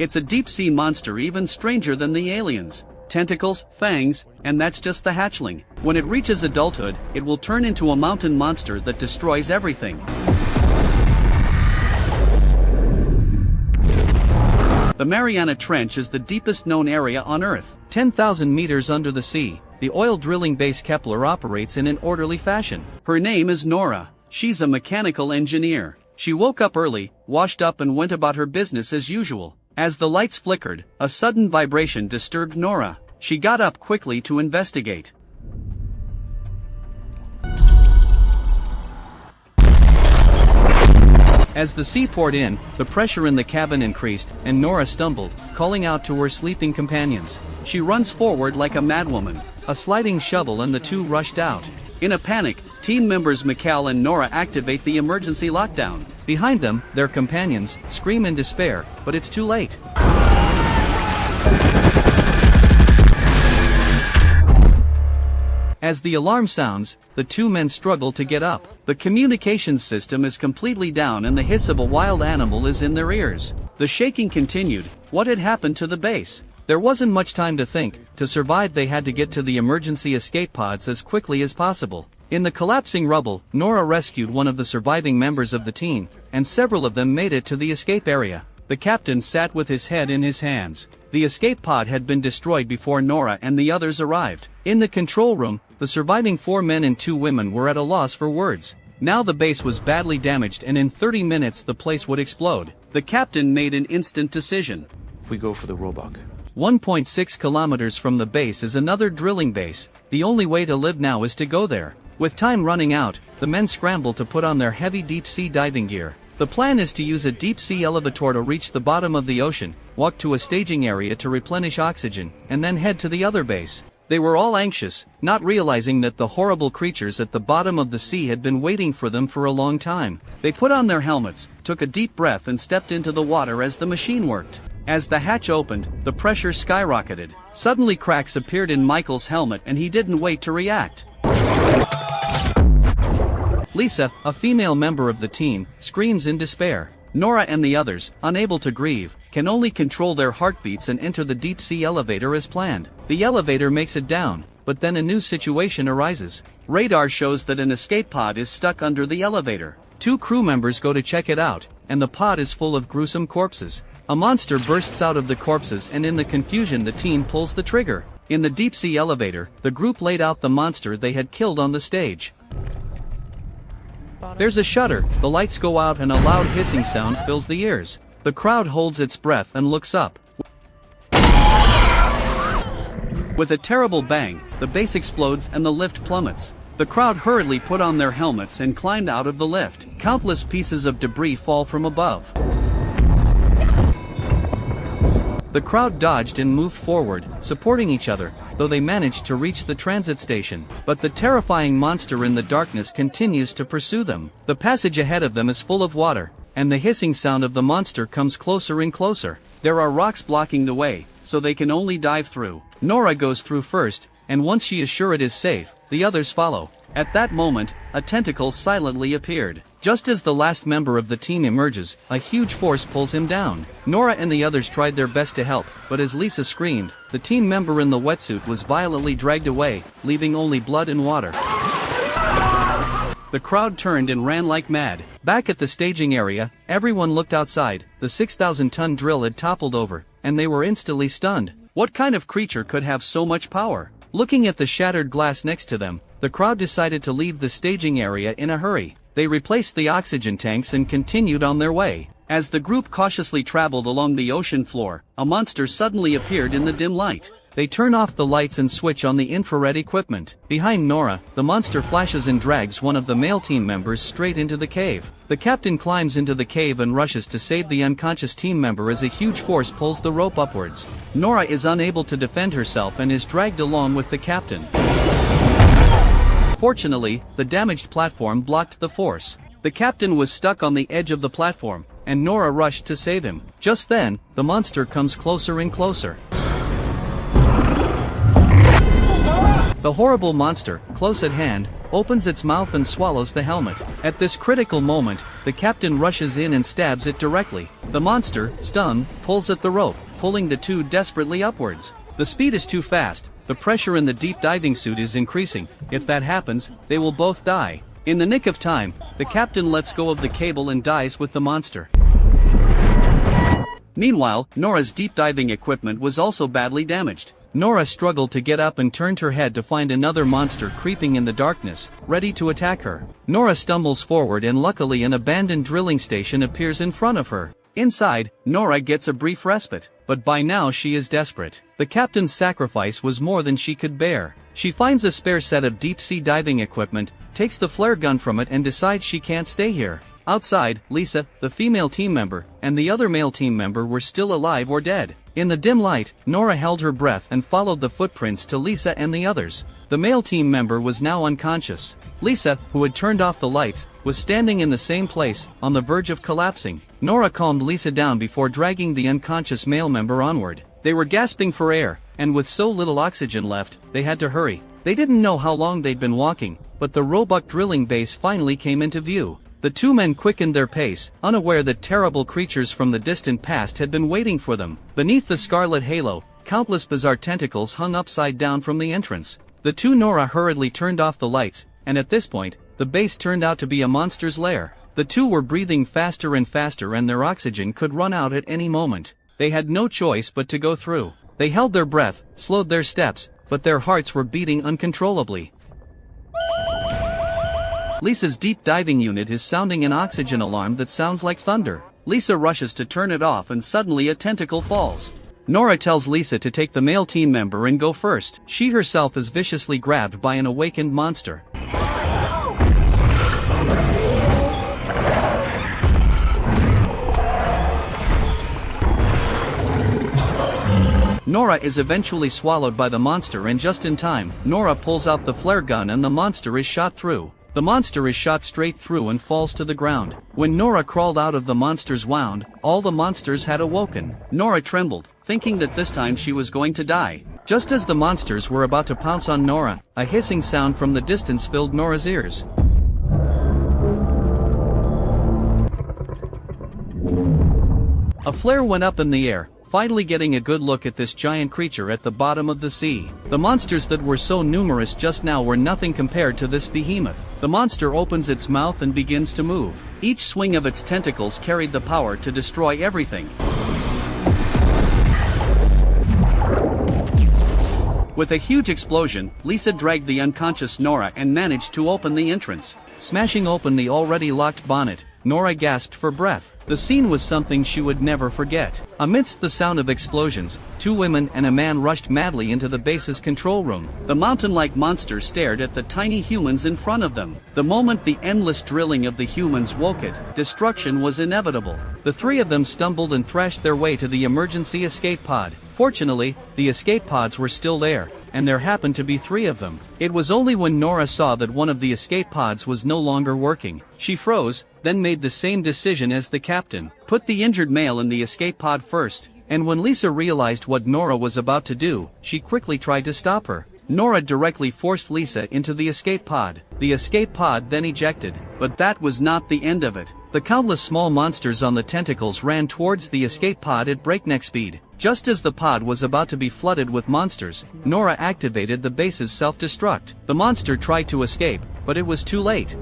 It's a deep-sea monster even stranger than the aliens. Tentacles, fangs, and that's just the hatchling. When it reaches adulthood, it will turn into a mountain monster that destroys everything. The Mariana Trench is the deepest known area on Earth. 10,000 meters under the sea, the oil drilling base Kepler operates in an orderly fashion. Her name is Nora. She's a mechanical engineer. She woke up early, washed up and went about her business as usual. As the lights flickered, a sudden vibration disturbed Nora. She got up quickly to investigate. As the sea poured in, the pressure in the cabin increased, and Nora stumbled, calling out to her sleeping companions. She runs forward like a madwoman. A sliding shovel and the two rushed out. In a panic, team members Mikhail and Nora activate the emergency lockdown. Behind them, their companions scream in despair, but it's too late. As the alarm sounds, the two men struggle to get up. The communications system is completely down and the hiss of a wild animal is in their ears. The shaking continued. What had happened to the base? There wasn't much time to think. To survive, they had to get to the emergency escape pods as quickly as possible. In the collapsing rubble, Nora rescued one of the surviving members of the team, and several of them made it to the escape area. The captain sat with his head in his hands. The escape pod had been destroyed before Nora and the others arrived. In the control room, the surviving 4 men and 2 women were at a loss for words. Now the base was badly damaged and in 30 minutes the place would explode. The captain made an instant decision. We go for the Roebuck. 1.6 kilometers from the base is another drilling base. The only way to live now is to go there. With time running out, the men scramble to put on their heavy deep-sea diving gear. The plan is to use a deep-sea elevator to reach the bottom of the ocean, walk to a staging area to replenish oxygen, and then head to the other base. They were all anxious, not realizing that the horrible creatures at the bottom of the sea had been waiting for them for a long time. They put on their helmets, took a deep breath and stepped into the water as the machine worked. As the hatch opened, the pressure skyrocketed. Suddenly cracks appeared in Michael's helmet and he didn't wait to react. Lisa, a female member of the team, screams in despair. Nora and the others, unable to grieve, can only control their heartbeats and enter the deep-sea elevator as planned. The elevator makes it down, but then a new situation arises. Radar shows that an escape pod is stuck under the elevator. 2 crew members go to check it out, and the pod is full of gruesome corpses. A monster bursts out of the corpses and in the confusion the team pulls the trigger. In the deep-sea elevator, the group laid out the monster they had killed on the stage. There's a shudder, the lights go out and a loud hissing sound fills the ears. The crowd holds its breath and looks up. With a terrible bang, the base explodes and the lift plummets. The crowd hurriedly put on their helmets and climbed out of the lift. Countless pieces of debris fall from above. The crowd dodged and moved forward, supporting each other, though they managed to reach the transit station. But the terrifying monster in the darkness continues to pursue them. The passage ahead of them is full of water, and the hissing sound of the monster comes closer and closer. There are rocks blocking the way, so they can only dive through. Nora goes through first, and once she is sure it is safe, the others follow. At that moment, a tentacle silently appeared. Just as the last member of the team emerges, a huge force pulls him down. Nora and the others tried their best to help, but as Lisa screamed, the team member in the wetsuit was violently dragged away, leaving only blood and water. The crowd turned and ran like mad. Back at the staging area, everyone looked outside. The 6,000-ton drill had toppled over, and they were instantly stunned. What kind of creature could have so much power? Looking at the shattered glass next to them, the crowd decided to leave the staging area in a hurry. They replaced the oxygen tanks and continued on their way. As the group cautiously traveled along the ocean floor, a monster suddenly appeared in the dim light. They turn off the lights and switch on the infrared equipment. Behind Nora, the monster flashes and drags one of the male team members straight into the cave. The captain climbs into the cave and rushes to save the unconscious team member as a huge force pulls the rope upwards. Nora is unable to defend herself and is dragged along with the captain. Fortunately, the damaged platform blocked the force. The captain was stuck on the edge of the platform, and Nora rushed to save him. Just then, the monster comes closer and closer. The horrible monster, close at hand, opens its mouth and swallows the helmet. At this critical moment, the captain rushes in and stabs it directly. The monster, stunned, pulls at the rope, pulling the two desperately upwards. The speed is too fast, the pressure in the deep diving suit is increasing. If that happens, they will both die. In the nick of time, the captain lets go of the cable and dies with the monster. Meanwhile, Nora's deep diving equipment was also badly damaged. Nora struggled to get up and turned her head to find another monster creeping in the darkness, ready to attack her. Nora stumbles forward and luckily an abandoned drilling station appears in front of her. Inside, Nora gets a brief respite, but by now she is desperate. The captain's sacrifice was more than she could bear. She finds a spare set of deep-sea diving equipment, takes the flare gun from it and decides she can't stay here. Outside, Lisa, the female team member, and the other male team member were still alive or dead. In the dim light, Nora held her breath and followed the footprints to Lisa and the others. The male team member was now unconscious. Lisa, who had turned off the lights, was standing in the same place, on the verge of collapsing. Nora calmed Lisa down before dragging the unconscious male member onward. They were gasping for air, and with so little oxygen left, they had to hurry. They didn't know how long they'd been walking, but the Roebuck drilling base finally came into view. The two men quickened their pace, unaware that terrible creatures from the distant past had been waiting for them. Beneath the scarlet halo, countless bizarre tentacles hung upside down from the entrance. The two Nora hurriedly turned off the lights, and at this point, the base turned out to be a monster's lair. The two were breathing faster and faster and their oxygen could run out at any moment. They had no choice but to go through. They held their breath, slowed their steps, but their hearts were beating uncontrollably. Lisa's deep diving unit is sounding an oxygen alarm that sounds like thunder. Lisa rushes to turn it off and suddenly a tentacle falls. Nora tells Lisa to take the male team member and go first. She herself is viciously grabbed by an awakened monster. Nora is eventually swallowed by the monster and just in time, Nora pulls out the flare gun and the monster is shot through. The monster is shot straight through and falls to the ground. When Nora crawled out of the monster's wound, all the monsters had awoken. Nora trembled, thinking that this time she was going to die. Just as the monsters were about to pounce on Nora, a hissing sound from the distance filled Nora's ears. A flare went up in the air, finally getting a good look at this giant creature at the bottom of the sea. The monsters that were so numerous just now were nothing compared to this behemoth. The monster opens its mouth and begins to move. Each swing of its tentacles carried the power to destroy everything. With a huge explosion, Lisa dragged the unconscious Nora and managed to open the entrance. Smashing open the already locked bonnet, Nora gasped for breath. The scene was something she would never forget. Amidst the sound of explosions, two women and a man rushed madly into the base's control room. The mountain-like monsters stared at the tiny humans in front of them. The moment the endless drilling of the humans woke it, destruction was inevitable. The three of them stumbled and thrashed their way to the emergency escape pod. Fortunately, the escape pods were still there, and there happened to be three of them. It was only when Nora saw that one of the escape pods was no longer working. She froze, then made the same decision as the captain. Put the injured male in the escape pod first, and when Lisa realized what Nora was about to do, she quickly tried to stop her. Nora directly forced Lisa into the escape pod. The escape pod then ejected, but that was not the end of it. The countless small monsters on the tentacles ran towards the escape pod at breakneck speed. Just as the pod was about to be flooded with monsters, Nora activated the base's self-destruct. The monster tried to escape, but it was too late.